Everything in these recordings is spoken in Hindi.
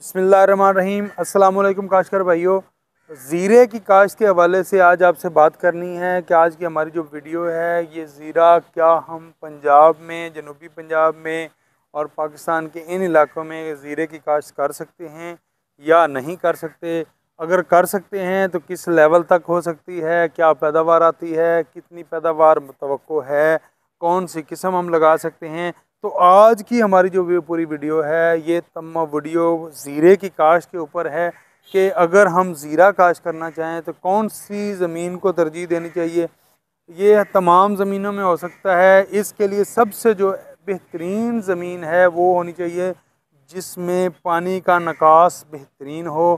बिस्मिल्लाहिर्रहमानिर्रहीम। अस्सलाम वालेकुम काश्तकार भाइयों। ज़ीरे की काश्त के हवाले से आज आपसे बात करनी है कि आज की हमारी जो वीडियो है ये ज़ीरा क्या हम पंजाब में, जनूबी पंजाब में और पाकिस्तान के इन इलाकों में ज़ीरे की काश्त कर सकते हैं या नहीं कर सकते। अगर कर सकते हैं तो किस लेवल तक हो सकती है, क्या पैदावार आती है, कितनी पैदावार मुतवक्को है, कौन सी किस्म हम लगा सकते हैं। तो आज की हमारी जो पूरी वीडियो है ये तमाम वीडियो ज़ीरे की काश्त के ऊपर है कि अगर हम ज़ीरा काश्त करना चाहें तो कौन सी ज़मीन को तरजीह देनी चाहिए। ये तमाम ज़मीनों में हो सकता है। इसके लिए सबसे जो बेहतरीन ज़मीन है वो होनी चाहिए जिसमें पानी का निकास बेहतरीन हो,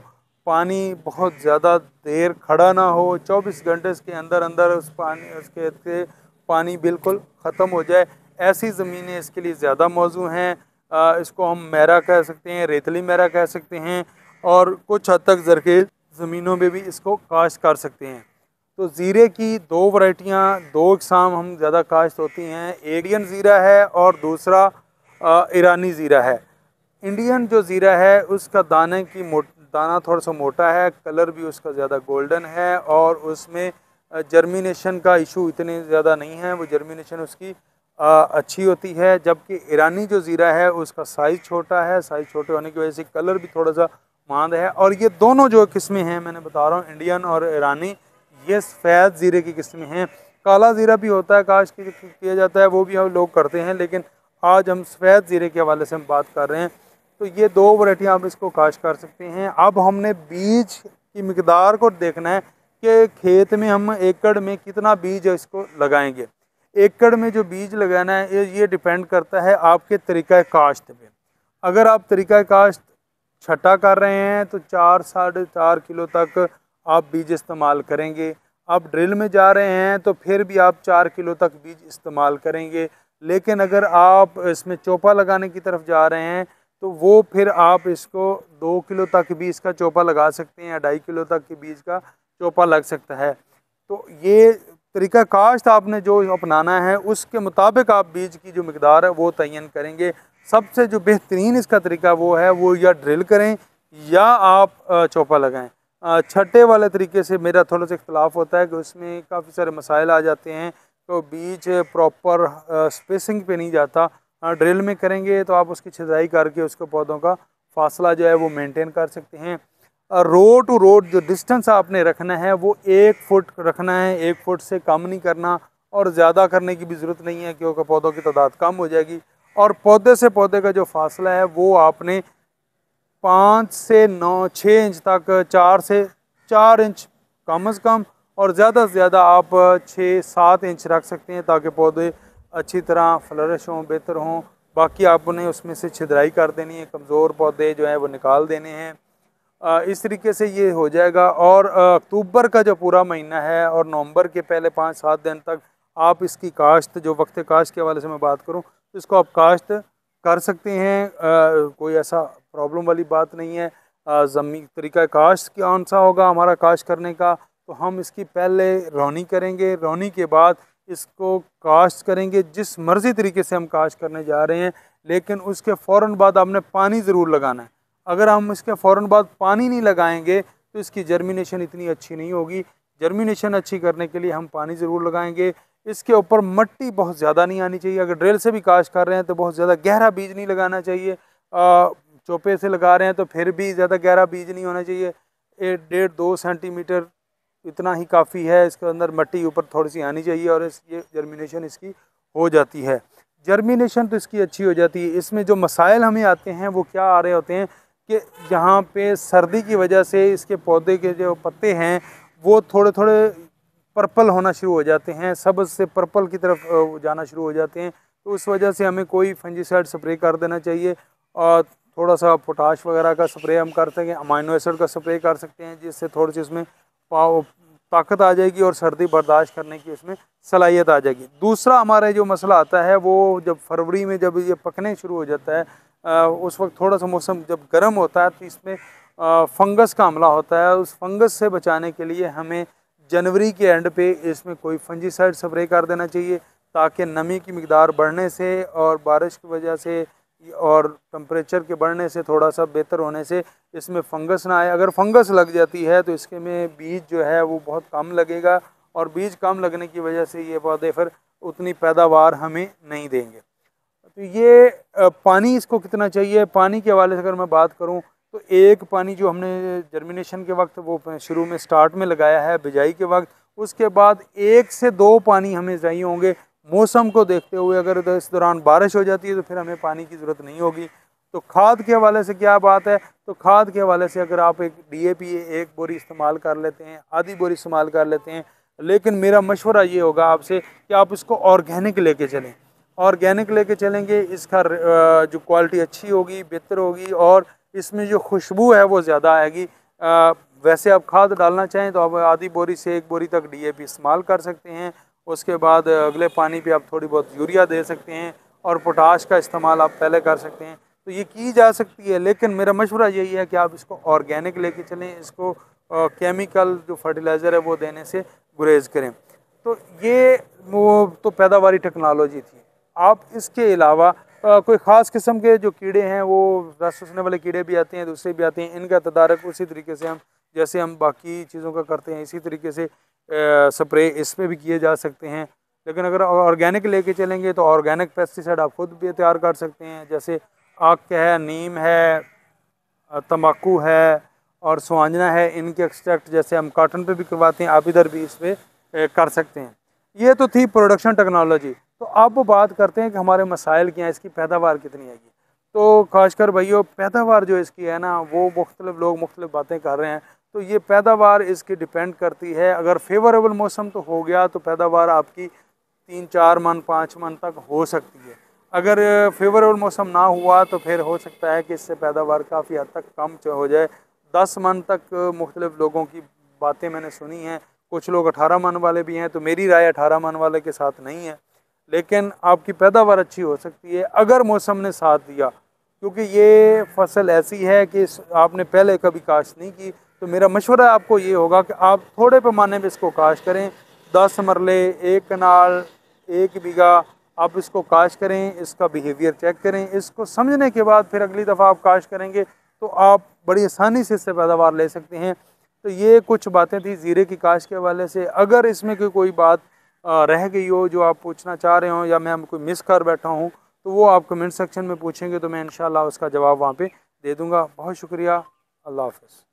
पानी बहुत ज़्यादा देर खड़ा ना हो, 24 घंटे के अंदर अंदर उसके पानी बिल्कुल ख़त्म हो जाए। ऐसी ज़मीनें इसके लिए ज़्यादा मौजू हैं। इसको हम मैरा कह सकते हैं, रेतली मैरा कह सकते हैं और कुछ हद तक ज़रखेज़ ज़मीनों में भी इसको काश्त कर सकते हैं। तो ज़ीरे की दो वैरायटियाँ, दो इकसाम हम ज़्यादा काश्त होती हैं। इंडियन ज़ीरा है और दूसरा ईरानी ज़ीरा है। इंडियन जो ज़ीरा है उसका दाना थोड़ा सा मोटा है, कलर भी उसका ज़्यादा गोल्डन है और उसमें जर्मिनेशन का इशू इतने ज़्यादा नहीं है, वो जर्मिनेशन उसकी अच्छी होती है। जबकि ईरानी जो ज़ीरा है उसका साइज़ छोटा है, साइज़ छोटे होने की वजह से कलर भी थोड़ा सा मांद है। और ये दोनों जो किस्में हैं, मैंने बता रहा हूँ इंडियन और ईरानी, ये सफ़ेद ज़ीरे की किस्में हैं। काला ज़ीरा भी होता है, काश्त किया जाता है, वो भी हम लोग करते हैं, लेकिन आज हम सफ़ेद ज़ीरे के हवाले से हम बात कर रहे हैं। तो ये दो वैरायटियाँ आप इसको काश्त कर सकते हैं। अब हमने बीज की मिकदार को देखना है कि खेत में हम एकड़ में कितना बीज इसको लगाएंगे। एकड़ में जो बीज लगाना है ये डिपेंड करता है आपके तरीक़ा काश्त पे। अगर आप तरीक़ा काश्त छटा कर रहे हैं तो 4-4.5 किलो तक आप बीज इस्तेमाल करेंगे। आप ड्रिल में जा रहे हैं तो फिर भी आप 4 किलो तक बीज इस्तेमाल करेंगे। लेकिन अगर आप इसमें चोपा लगाने की तरफ जा रहे हैं तो वो फिर आप इसको 2 किलो तक भी इसका चोपा लगा सकते हैं या 2.5 किलो तक के बीज का चोपा लग सकता है। तो ये तरीका काश्त आपने जो अपनाना है उसके मुताबिक आप बीज की जो मिकदार है वो तयन करेंगे। सबसे जो बेहतरीन इसका तरीका वो है वो या ड्रिल करें या आप चोपा लगाएं। छट्टे वाले तरीके से मेरा थोड़ा सा इख्तलाफ होता है कि उसमें काफ़ी सारे मसाइल आ जाते हैं, तो बीज प्रॉपर स्पेसिंग पे नहीं जाता। ड्रिल में करेंगे तो आप उसकी छिदाई करके उसके पौधों का फासला जो है वो मेंटेन कर सकते हैं। रोड टू रोड जो डिस्टेंस आपने रखना है वो 1 फुट रखना है, 1 फुट से कम नहीं करना और ज़्यादा करने की भी ज़रूरत नहीं है क्योंकि पौधों की तादाद कम हो जाएगी। और पौधे से पौधे का जो फासला है वो आपने 5 से 6 इंच तक, 4 से 4 इंच कम अज़ कम और ज़्यादा से ज़्यादा आप 6-7 इंच रख सकते हैं ताकि पौधे अच्छी तरह फ्लरिश हों, बेहतर हों। बाकी आपने उसमें से छिदराई कर देनी है, कमज़ोर पौधे जो हैं वो निकाल देने हैं। इस तरीके से ये हो जाएगा। और अक्टूबर का जो पूरा महीना है और नवंबर के पहले 5-7 दिन तक आप इसकी काश्त, जो वक्त काश्त के हवाले से मैं बात करूं, तो इसको आप काश्त कर सकते हैं। कोई ऐसा प्रॉब्लम वाली बात नहीं है। ज़मीन तरीका काश्त कौन सा होगा हमारा काश्त करने का, तो हम इसकी पहले रौनी करेंगे, रौनी के बाद इसको काश्त करेंगे। जिस मर्ज़ी तरीके से हम काश्त करने जा रहे हैं, लेकिन उसके फ़ौरन बाद आपने पानी ज़रूर लगाना है। अगर हम इसके फ़ौरन बाद पानी नहीं लगाएंगे तो इसकी जर्मिनेशन इतनी अच्छी नहीं होगी। जर्मिनेशन अच्छी करने के लिए हम पानी ज़रूर लगाएंगे। इसके ऊपर मिट्टी बहुत ज़्यादा नहीं आनी चाहिए। अगर ड्रिल से भी काश्त कर रहे हैं तो बहुत ज़्यादा गहरा बीज नहीं लगाना चाहिए। चोपे से लगा रहे हैं तो फिर भी ज़्यादा गहरा बीज नहीं होना चाहिए। 1-1.5-2 सेंटीमीटर इतना ही काफ़ी है। इसके अंदर मिट्टी ऊपर थोड़ी सी आनी चाहिए और ये जर्मिनेशन इसकी हो जाती है। जर्मिनेशन तो इसकी अच्छी हो जाती है। इसमें जो मसाइल हमें आते हैं वो क्या आ रहे होते हैं कि यहाँ पे सर्दी की वजह से इसके पौधे के जो पत्ते हैं वो थोड़े थोड़े पर्पल होना शुरू हो जाते हैं, सब्ज़ से पर्पल की तरफ जाना शुरू हो जाते हैं। तो उस वजह से हमें कोई फंजीसाइड स्प्रे कर देना चाहिए और थोड़ा सा पोटाश वगैरह का स्प्रे हम कर सकें, अमाइनो एसिड का स्प्रे कर सकते हैं, जिससे थोड़ी सी इसमें ताकत आ जाएगी और सर्दी बर्दाश्त करने की इसमें सलाहियत आ जाएगी। दूसरा हमारा जो मसला आता है वो जब फरवरी में जब ये पकने शुरू हो जाता है, उस वक्त थोड़ा सा मौसम जब गर्म होता है तो इसमें फंगस का हमला होता है। उस फंगस से बचाने के लिए हमें जनवरी के एंड पे इसमें कोई फंजीसाइड स्प्रे कर देना चाहिए ताकि नमी की मिकदार बढ़ने से और बारिश की वजह से और टेम्परेचर के बढ़ने से, थोड़ा सा बेहतर होने से इसमें फंगस ना आए। अगर फंगस लग जाती है तो इसके में बीज जो है वो बहुत कम लगेगा, और बीज कम लगने की वजह से ये पौधे फिर उतनी पैदावार हमें नहीं देंगे। तो ये पानी इसको कितना चाहिए, पानी के हवाले से अगर मैं बात करूं तो एक पानी जो हमने जर्मिनेशन के वक्त वो शुरू में स्टार्ट में लगाया है बिजाई के वक्त, उसके बाद 1 से 2 पानी हमें चाहिए होंगे। मौसम को देखते हुए अगर इस दौरान बारिश हो जाती है तो फिर हमें पानी की ज़रूरत नहीं होगी। तो खाद के हवाले से क्या बात है, तो खाद के हवाले से अगर आप एक DAP 1 बोरी इस्तेमाल कर लेते हैं, आधी बोरी इस्तेमाल कर लेते हैं, लेकिन मेरा मशवरा ये होगा आपसे कि आप इसको ऑर्गेनिक लेके चलें। ऑर्गेनिक लेके चलेंगे, इसका जो क्वालिटी अच्छी होगी, बेहतर होगी, और इसमें जो खुशबू है वो ज़्यादा आएगी। वैसे आप खाद डालना चाहें तो आप आधी बोरी से 1 बोरी तक DAP इस्तेमाल कर सकते हैं। उसके बाद अगले पानी पे आप थोड़ी बहुत यूरिया दे सकते हैं, और पोटाश का इस्तेमाल आप पहले कर सकते हैं। तो ये की जा सकती है, लेकिन मेरा मशवरा यही है कि आप इसको ऑर्गेनिक लेके चलें, इसको केमिकल जो फर्टिलाइज़र है वो देने से गुरेज करें। तो ये वो तो पैदावारी टेक्नोलॉजी थी। आप इसके अलावा कोई ख़ास किस्म के जो कीड़े हैं, वो रस चूसने वाले कीड़े भी आते हैं, दूसरे भी आते हैं, इनका तदारक उसी तरीके से हम जैसे हम बाकी चीज़ों का करते हैं इसी तरीके से स्प्रे इस पर भी किए जा सकते हैं। लेकिन अगर ऑर्गेनिक लेके चलेंगे तो ऑर्गेनिक पेस्टिसाइड आप खुद भी तैयार कर सकते हैं, जैसे आक है, नीम है, तम्बाकू है और सुहांजना है, इनके एक्सट्रैक्ट जैसे हम कॉटन पे भी करवाते हैं, आप इधर भी इस पर कर सकते हैं। ये तो थी प्रोडक्शन टेक्नोलॉजी। तो अब वो बात करते हैं कि हमारे मसाइल क्या हैं, इसकी पैदावार कितनी आएगी। तो खासकर भाइयों, पैदावार जो इसकी है ना, वो मुख्तलिफ लोग मुख्तलिफ बातें कर रहे हैं। तो ये पैदावार इसकी डिपेंड करती है, अगर फेवरेबल मौसम तो हो गया तो पैदावार आपकी 3-4 मन 5 मन तक हो सकती है। अगर फेवरेबल मौसम ना हुआ तो फिर हो सकता है कि इससे पैदावार काफ़ी हद तक कम हो जाए। 10 मन तक मुख्तलिफ लोगों की बातें मैंने सुनी हैं, कुछ लोग 18 मन वाले भी हैं, तो मेरी राय 18 मन वाले के साथ नहीं है। लेकिन आपकी पैदावार अच्छी हो सकती है अगर मौसम ने साथ दिया, क्योंकि ये फसल ऐसी है कि आपने पहले कभी काश्त नहीं की। तो मेरा मशवरा आपको ये होगा कि आप थोड़े पैमाने में इसको काश्त करें, 10 मरले, 1 कनाल, 1 बीघा आप इसको काश्त करें, इसका बिहेवियर चेक करें। इसको समझने के बाद फिर अगली दफ़ा आप काश्त करेंगे तो आप बड़ी आसानी से इससे पैदावार ले सकते हैं। तो ये कुछ बातें थी ज़ीरे की काश्त के हवाले से। अगर इसमें कोई बात रह गई हो जो आप पूछना चाह रहे हो, या मैं कोई मिस कर बैठा हूँ, तो वो आप कमेंट सेक्शन में पूछेंगे तो मैं इंशाल्लाह उसका जवाब वहाँ पे दे दूँगा। बहुत शुक्रिया। अल्लाह हाफ़िज़।